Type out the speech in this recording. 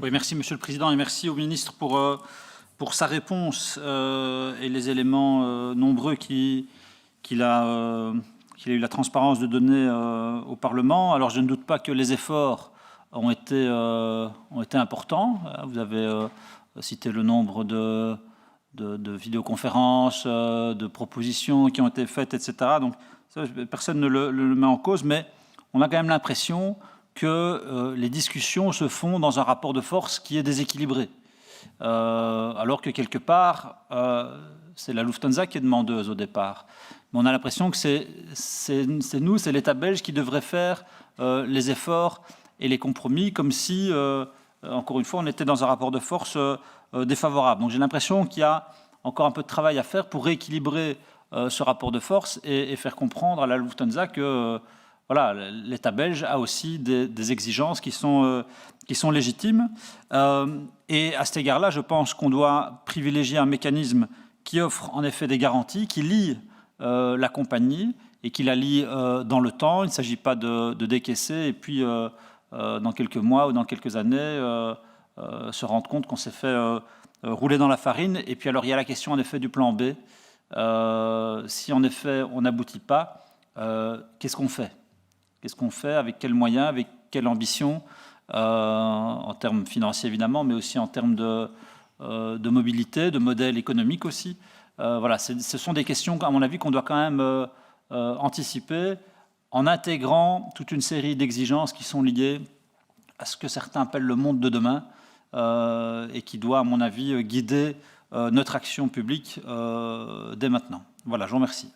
Oui, merci Monsieur le Président et merci au ministre pour sa réponse et les éléments nombreux qu'il a eu la transparence de donner au Parlement. Alors je ne doute pas que les efforts ont été importants. Vous avez cité le nombre de vidéoconférences, de propositions qui ont été faites, etc. Donc ça, personne ne le met en cause, mais on a quand même l'impression que les discussions se font dans un rapport de force qui est déséquilibré. Alors que quelque part, c'est la Lufthansa qui est demandeuse au départ. Mais on a l'impression que c'est nous, c'est l'État belge qui devrait faire les efforts et les compromis, comme si, encore une fois, on était dans un rapport de force défavorable. Donc j'ai l'impression qu'il y a encore un peu de travail à faire pour rééquilibrer ce rapport de force et faire comprendre à la Lufthansa que voilà, l'État belge a aussi des exigences qui sont légitimes. Et à cet égard-là, je pense qu'on doit privilégier un mécanisme qui offre en effet des garanties, qui lie la compagnie et qui la lie dans le temps. Il ne s'agit pas de décaisser et puis dans quelques mois ou dans quelques années se rendre compte qu'on s'est fait rouler dans la farine. Et puis alors il y a la question en effet du plan B. Si en effet on n'aboutit pas, qu'est-ce qu'on fait ? Qu'est-ce qu'on fait, avec quels moyens, avec quelle ambition, en termes financiers évidemment, mais aussi en termes de mobilité, de modèle économique aussi. Voilà, ce sont des questions, à mon avis, qu'on doit quand même anticiper en intégrant toute une série d'exigences qui sont liées à ce que certains appellent le monde de demain et qui doit, à mon avis, guider notre action publique dès maintenant. Voilà, je vous remercie.